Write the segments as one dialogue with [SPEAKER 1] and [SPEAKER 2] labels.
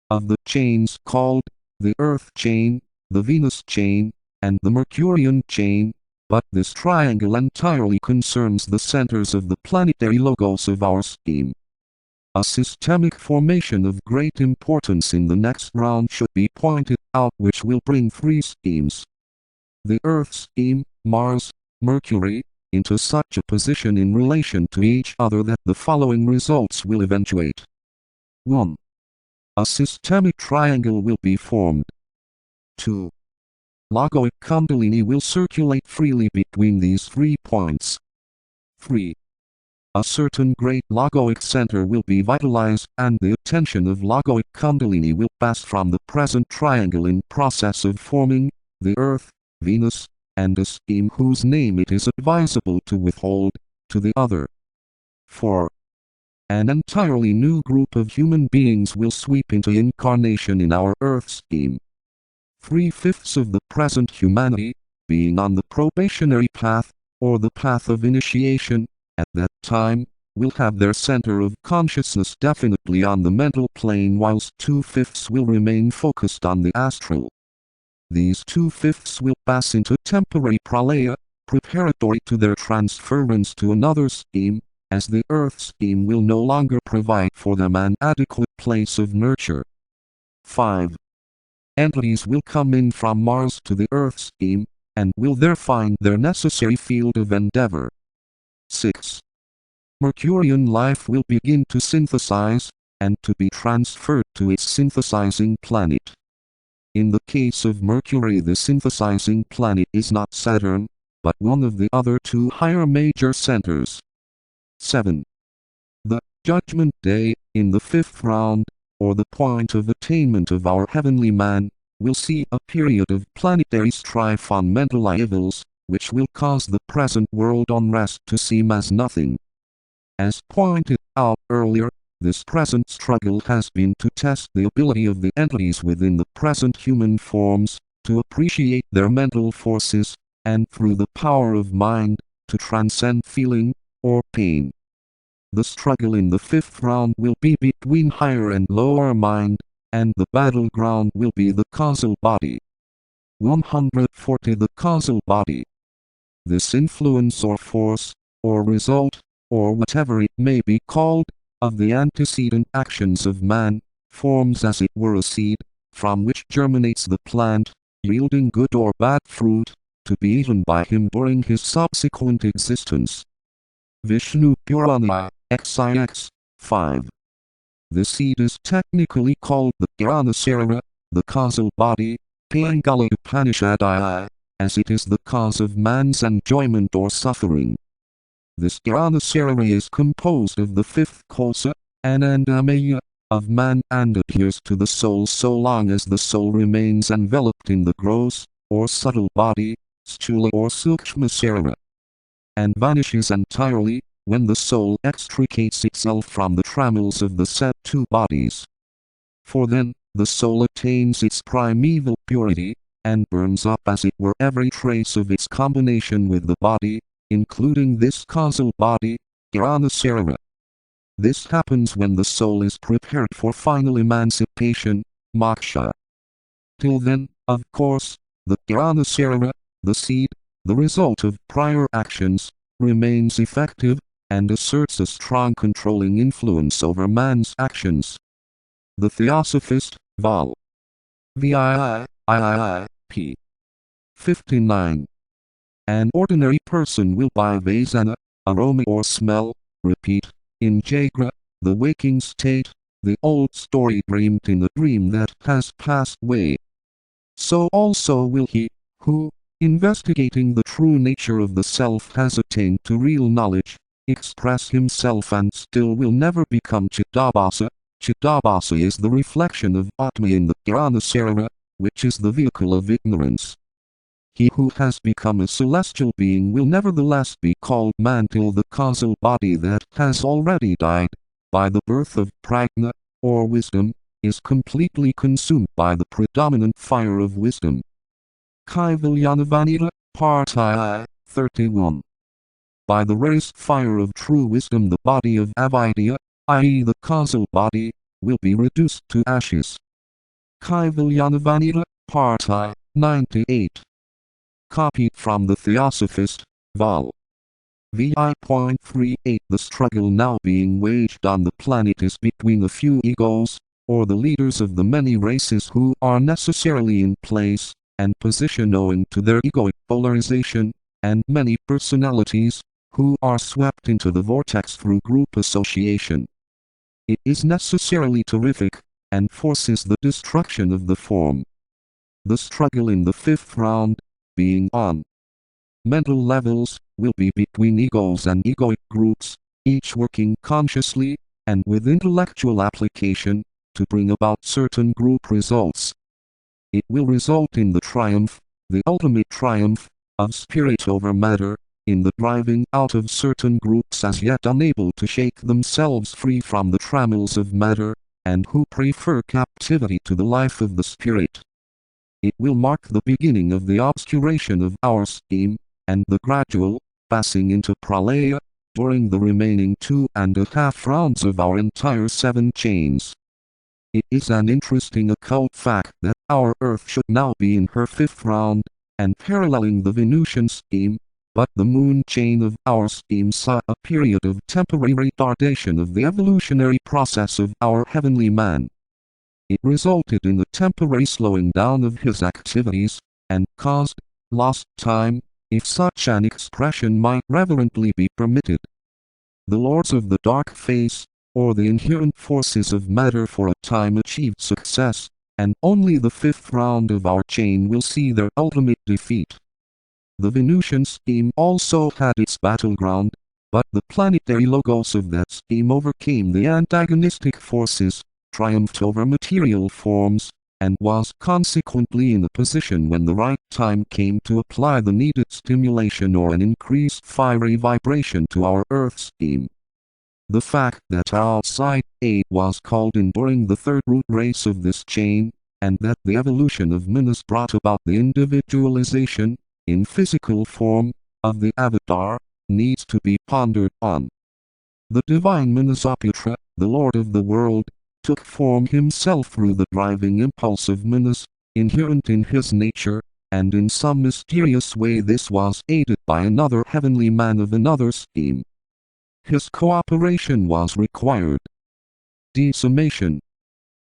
[SPEAKER 1] of the chains called the Earth chain, the Venus chain, and the Mercurian chain, but this triangle entirely concerns the centers of the planetary logos of our scheme. A systemic formation of great importance in the next round should be pointed out, which will bring three schemes. The Earth scheme, Mars, Mercury, into such a position in relation to each other that the following results will eventuate. 1. A systemic triangle will be formed. 2. Logoic kundalini will circulate freely between these 3 points. 3. A certain great logoic center will be vitalized, and the attention of logoic kundalini will pass from the present triangle in process of forming, the Earth, Venus, and a scheme whose name it is advisable to withhold, to the other. 4. An entirely new group of human beings will sweep into incarnation in our Earth scheme. 3/5 of the present humanity, being on the probationary path, or the path of initiation, at that time, will have their center of consciousness definitely on the mental plane, whilst 2/5 will remain focused on the astral. These 2/5 will pass into temporary pralaya, preparatory to their transference to another scheme, as the Earth scheme will no longer provide for them an adequate place of nurture. 5. Entities will come in from Mars to the Earth scheme, and will there find their necessary field of endeavor. 6. Mercurian life will begin to synthesize, and to be transferred to its synthesizing planet. In the case of Mercury, the synthesizing planet is not Saturn, but one of the other 2 higher major centers. 7. The Judgment Day, in the 5th round, or the point of attainment of our heavenly man, will see a period of planetary strife on mental evils, which will cause the present world unrest to seem as nothing. As pointed out earlier, this present struggle has been to test the ability of the entities within the present human forms, to appreciate their mental forces, and through the power of mind, to transcend feeling, or pain. The struggle in the 5th round will be between higher and lower mind, and the battleground will be the causal body. 140. The causal body. This influence or force, or result, or whatever it may be called, of the antecedent actions of man, forms as it were a seed, from which germinates the plant, yielding good or bad fruit, to be eaten by him during his subsequent existence. Vishnu Purana, XIX, 5. The seed is technically called the Jnana-sarira, the causal body, Pangala Upanishadaya, as it is the cause of man's enjoyment or suffering. This Jnana-sarira is composed of the 5th kosa, Anandamaya, of man, and adheres to the soul so long as the soul remains enveloped in the gross, or subtle body, Stula or Sukshma-sarira, and vanishes entirely, when the soul extricates itself from the trammels of the said 2 bodies. For then, the soul attains its primeval purity, and burns up as it were every trace of its combination with the body, including this causal body, Jnana-sarira. This happens when the soul is prepared for final emancipation, moksha. Till then, of course, the Jnana-sarira, the seed, the result of prior actions, remains effective, and asserts a strong controlling influence over man's actions. The Theosophist, Vol. VII, p. 59. An ordinary person will by vasana, aroma or smell, repeat, in Jagra, the waking state, the old story dreamed in a dream that has passed away. So also will he, who, investigating the true nature of the self has attained to real knowledge, express himself and still will never become Chidabhasa. Chidabhasa is the reflection of Atma in the Jnana-sarira, which is the vehicle of ignorance. He who has become a celestial being will nevertheless be called man till the causal body that has already died, by the birth of prajna, or wisdom, is completely consumed by the predominant fire of wisdom. Kaivalyanavaniya, Part I, 31. By the raised fire of true wisdom the body of avidya, i.e. the causal body, will be reduced to ashes. Kaivalyanavaniya, Part I, 98. Copied from the Theosophist, Vol. VI.38. The struggle now being waged on the planet is between a few egos, or the leaders of the many races who are necessarily in place and position owing to their egoic polarization, and many personalities, who are swept into the vortex through group association. It is necessarily terrific, and forces the destruction of the form. The struggle in the fifth round, being on mental levels, will be between egos and egoic groups, each working consciously, and with intellectual application, to bring about certain group results. It will result in the triumph, the ultimate triumph, of spirit over matter, in the driving out of certain groups as yet unable to shake themselves free from the trammels of matter, and who prefer captivity to the life of the spirit. It will mark the beginning of the obscuration of our scheme, and the gradual passing into pralaya, during the remaining 2.5 rounds of our entire 7 chains. It is an interesting occult fact that our Earth should now be in her 5th round, and paralleling the Venusian scheme, but the moon chain of our scheme saw a period of temporary retardation of the evolutionary process of our heavenly man. It resulted in a temporary slowing down of his activities, and caused lost time, if such an expression might reverently be permitted. The lords of the dark face, or the inherent forces of matter for a time achieved success, and only the 5th round of our chain will see their ultimate defeat. The Venusian scheme also had its battleground, but the planetary logos of that scheme overcame the antagonistic forces, triumphed over material forms, and was consequently in a position when the right time came to apply the needed stimulation or an increased fiery vibration to our Earth scheme. The fact that outside aid was called in during the third root race of this chain, and that the evolution of Minas brought about the individualization, in physical form, of the avatar, needs to be pondered on. The divine Manasaputra, the Lord of the world, took form himself through the driving impulse of Minas, inherent in his nature, and in some mysterious way this was aided by another heavenly man of another scheme. His cooperation was required. Decimation.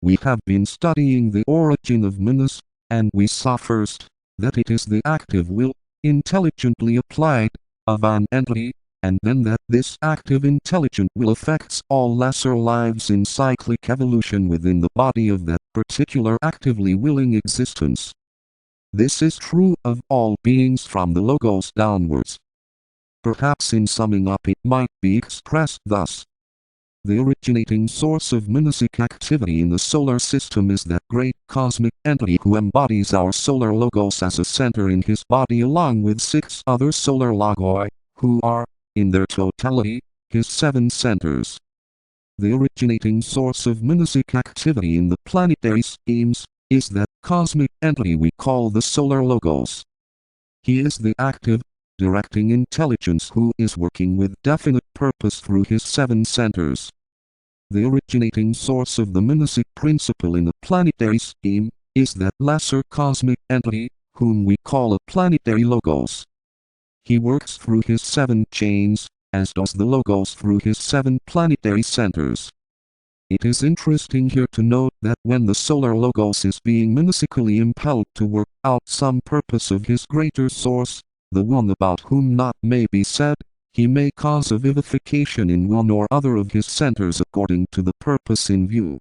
[SPEAKER 1] We have been studying the origin of Minas, and we saw first, that it is the active will, intelligently applied, of an entity, and then that this active intelligent will affects all lesser lives in cyclic evolution within the body of that particular actively willing existence. This is true of all beings from the logos downwards. Perhaps in summing up it might be expressed thus. The originating source of Manasic activity in the solar system is that great cosmic entity who embodies our solar logos as a center in his body along with 6 other solar logoi, who are, in their totality, his 7 centers. The originating source of Manasic activity in the planetary schemes is that cosmic entity we call the solar logos. He is the active, directing intelligence who is working with definite purpose through his 7 centers. The originating source of the Manasic principle in a planetary scheme is that lesser cosmic entity, whom we call a planetary logos. He works through his 7 chains, as does the logos through his 7 planetary centers. It is interesting here to note that when the solar logos is being manasically impelled to work out some purpose of his greater source, the one about whom not may be said, he may cause a vivification in one or other of his centers according to the purpose in view.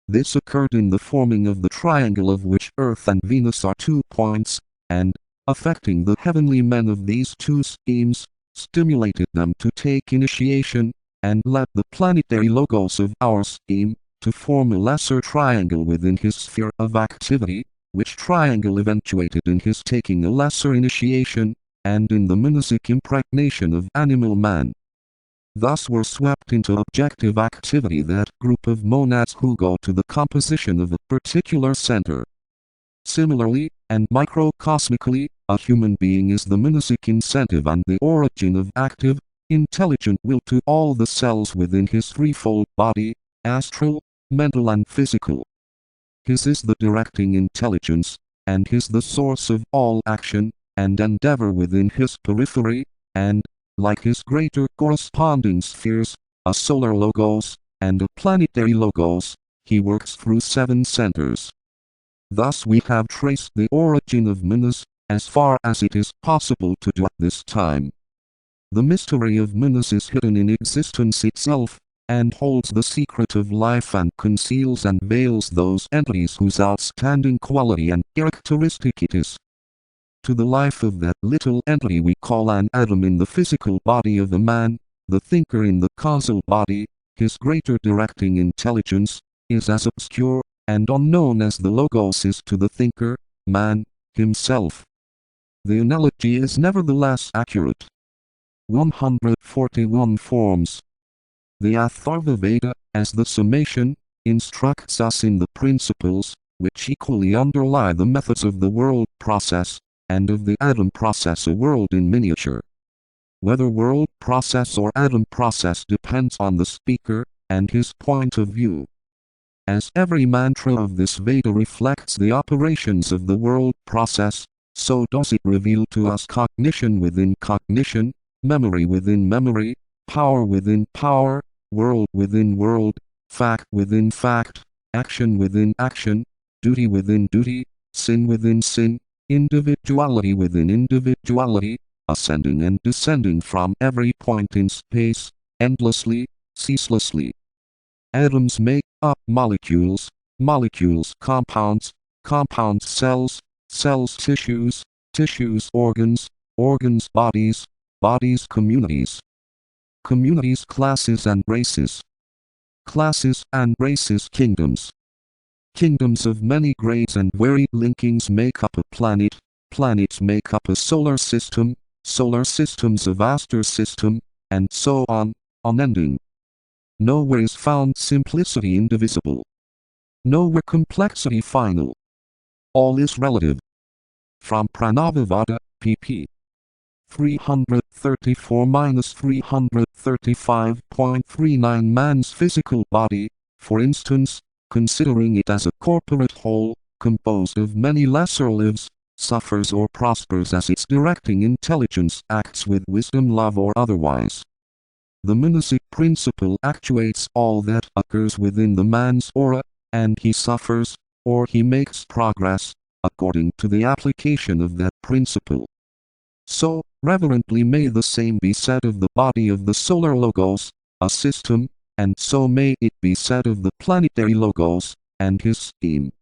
[SPEAKER 1] This occurred in the forming of the triangle of which Earth and Venus are 2 points, and, affecting the heavenly men of these 2 schemes, stimulated them to take initiation, and led the planetary logos of our scheme, to form a lesser triangle within his sphere of activity, which triangle eventuated in his taking a lesser initiation, and in the Manasic impregnation of animal man. Thus were swept into objective activity that group of monads who go to the composition of a particular center. Similarly, and microcosmically, a human being is the Manasic incentive and the origin of active, intelligent will to all the cells within his threefold body, astral, mental and physical. His is the directing intelligence, and His the source of all action and endeavor within His periphery, and, like His greater corresponding spheres, a solar logos, and a planetary logos, He works through 7 centers. Thus we have traced the origin of Manas, as far as it is possible to do at this time. The mystery of Manas is hidden in existence itself, and holds the secret of life and conceals and veils those entities whose outstanding quality and characteristic it is. To the life of that little entity we call an atom in the physical body of a man, the thinker in the causal body, his greater directing intelligence, is as obscure and unknown as the logos is to the thinker, man, himself. The analogy is nevertheless accurate. 141 forms. The Atharva Veda, as the summation, instructs us in the principles, which equally underlie the methods of the world process, and of the atom process, a world in miniature. Whether world process or atom process depends on the speaker, and his point of view. As every mantra of this Veda reflects the operations of the world process, so does it reveal to us cognition within cognition, memory within memory, power within power, world within world, fact within fact, action within action, duty within duty, sin within sin, individuality within individuality, ascending and descending from every point in space, endlessly, ceaselessly. Atoms make up molecules, molecules compounds, compounds cells, cells tissues, tissues organs, organs bodies, bodies communities. Communities classes and races. Classes and races kingdoms. Kingdoms of many grades and varied linkings make up a planet, planets make up a solar system, solar systems a vaster system, and so on, unending. Nowhere is found simplicity indivisible. Nowhere complexity final. All is relative. From Pranavavada, pp. 334-335.39 Man's physical body, for instance, considering it as a corporate whole, composed of many lesser lives, suffers or prospers as its directing intelligence acts with wisdom, love or otherwise. The monastic principle actuates all that occurs within the man's aura, and he suffers, or he makes progress, according to the application of that principle. So, reverently may the same be said of the body of the solar logos, a system, and so may it be said of the planetary logos, and his scheme.